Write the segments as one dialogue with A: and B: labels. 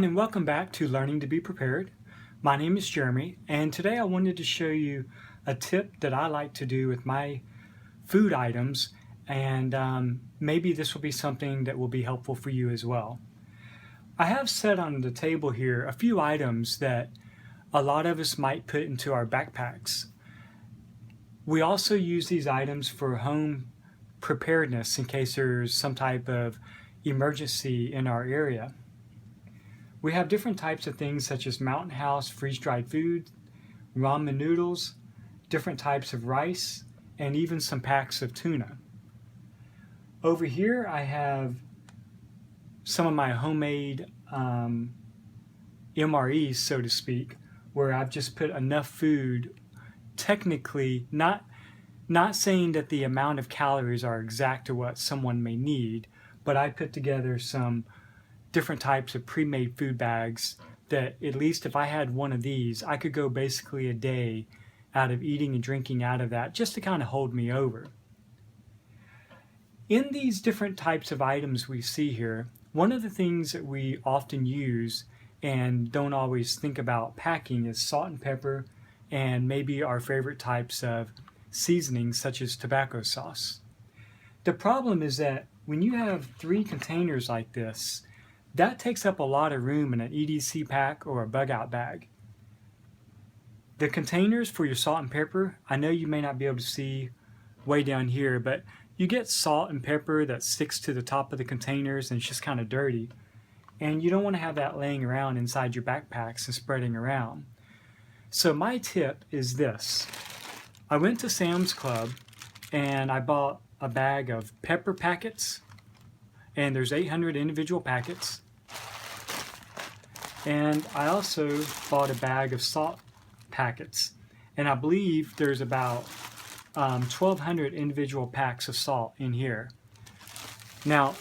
A: everyone, and welcome back to Learning to Be Prepared. My name is Jeremy, and today I wanted to show you a tip that I like to do with my food items, and maybe this will be something that will be helpful for you as well. I have set on the table here a few items that a lot of us might put into our backpacks. We also use these items for home preparedness in case there's some type of emergency in our area. We have different types of things such as Mountain House freeze-dried food, ramen noodles, different types of rice, and even some packs of tuna. Over here I have some of my homemade MREs, so to speak, where I've just put enough food, technically not saying that the amount of calories are exact to what someone may need, but I put together some different types of pre-made food bags that at least if I had one of these, I could go basically a day out of eating and drinking out of that just to kind of hold me over. In these different types of items we see here, one of the things that we often use and don't always think about packing is salt and pepper and maybe our favorite types of seasonings such as tobacco sauce. The problem is that when you have 3 containers like this, that takes up a lot of room in an EDC pack or a bug out bag. The containers for your salt and pepper, I know you may not be able to see way down here, but you get salt and pepper that sticks to the top of the containers and it's just kind of dirty. And you don't want to have that laying around inside your backpacks and spreading around. So my tip is this. I went to Sam's Club and I bought a bag of pepper packets, and there's 800 individual packets. And I also bought a bag of salt packets, and I believe there's about 1,200 individual packs of salt in here. Now,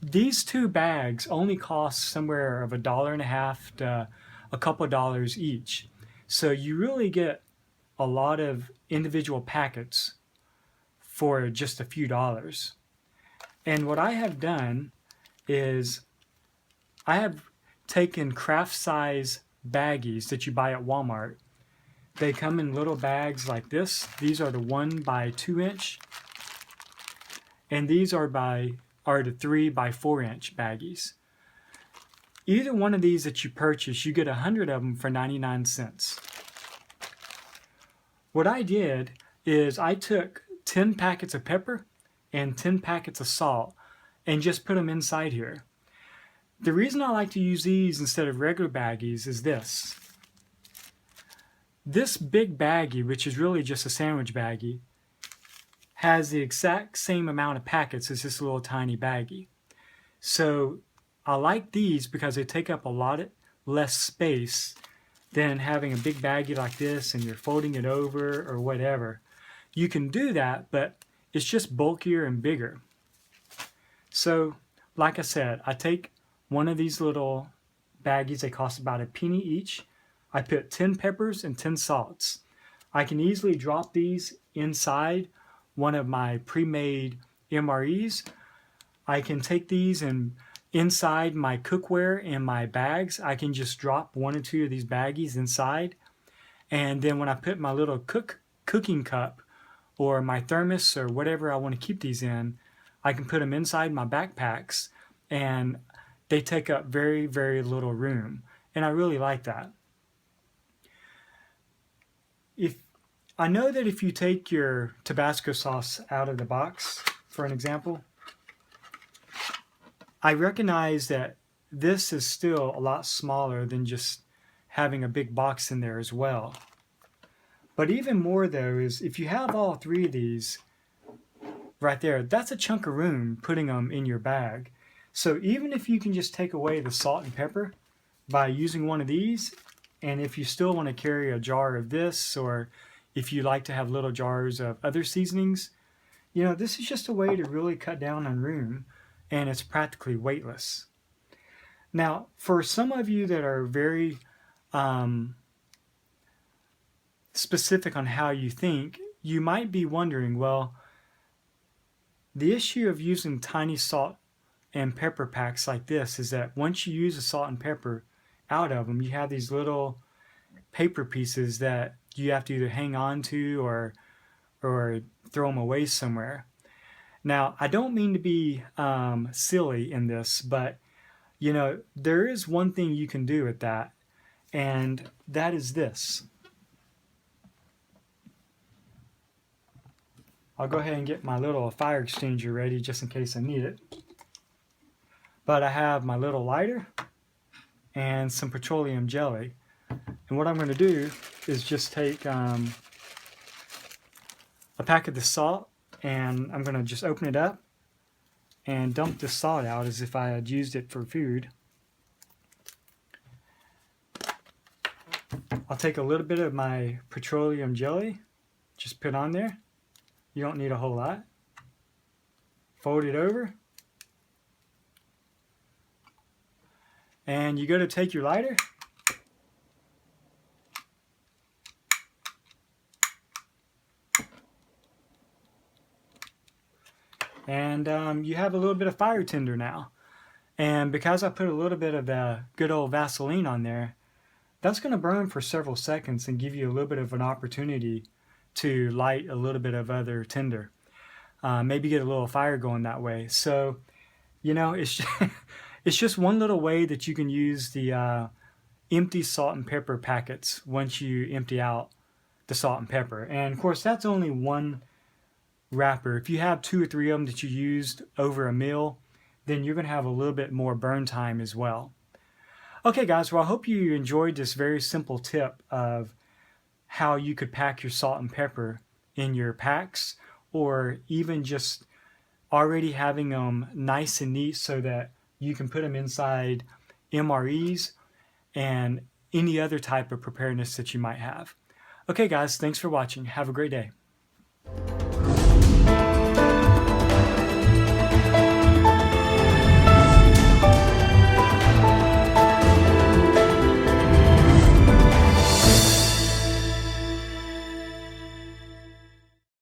A: these 2 bags only cost somewhere of $1.50 to a couple dollars each. So you really get a lot of individual packets for just a few dollars. And what I have done is I have taken craft size baggies that you buy at Walmart. They come in little bags like this. These are the 1 by 2 inch, and these are the 3 by 4 inch baggies. Either one of these that you purchase, you get 100 of them for 99 cents. What I did is I took 10 packets of pepper and 10 packets of salt and just put them inside here. The reason I like to use these instead of regular baggies is this. This big baggie, which is really just a sandwich baggie, has the exact same amount of packets as this little tiny baggie. So I like these because they take up a lot less space than having a big baggie like this and you're folding it over or whatever. You can do that, but it's just bulkier and bigger. So, like I said, I take one of these little baggies. They cost about a penny each. I put 10 peppers and 10 salts. I can easily drop these inside one of my pre-made MREs. I can take these and inside my cookware and my bags, I can just drop 1 or 2 of these baggies inside. And then when I put my little cooking cup or my thermos or whatever I want to keep these in, I can put them inside my backpacks, and they take up very, very little room. And I really like that. I know that if you take your Tabasco sauce out of the box, for an example, I recognize that this is still a lot smaller than just having a big box in there as well. But even more though is if you have all 3 of these right there, that's a chunk of room putting them in your bag. So even if you can just take away the salt and pepper by using one of these, and if you still want to carry a jar of this, or if you like to have little jars of other seasonings, you know, this is just a way to really cut down on room, and it's practically weightless. Now, for some of you that are very specific on how you think, you might be wondering, well, the issue of using tiny salt and pepper packs like this is that once you use the salt and pepper out of them, you have these little paper pieces that you have to either hang on to or throw them away somewhere. Now, I don't mean to be silly in this, but you know, there is one thing you can do with that, and that is this. I'll go ahead and get my little fire extinguisher ready just in case I need it. But I have my little lighter and some petroleum jelly. And what I'm going to do is just take a packet of salt, and I'm going to just open it up and dump the salt out as if I had used it for food. I'll take a little bit of my petroleum jelly, just put on there. You don't need a whole lot. Fold it over. And you go to take your lighter. And you have a little bit of fire tinder now. And because I put a little bit of good old Vaseline on there, that's going to burn for several seconds and give you a little bit of an opportunity to light a little bit of other tinder. Maybe get a little fire going that way. So, you know, it's just one little way that you can use the empty salt and pepper packets once you empty out the salt and pepper. And of course, that's only one wrapper. If you have 2 or 3 of them that you used over a meal, then you're going to have a little bit more burn time as well. Okay guys, well I hope you enjoyed this very simple tip of how you could pack your salt and pepper in your packs, or even just already having them nice and neat so that you can put them inside MREs and any other type of preparedness that you might have. Okay guys, thanks for watching. Have a great day.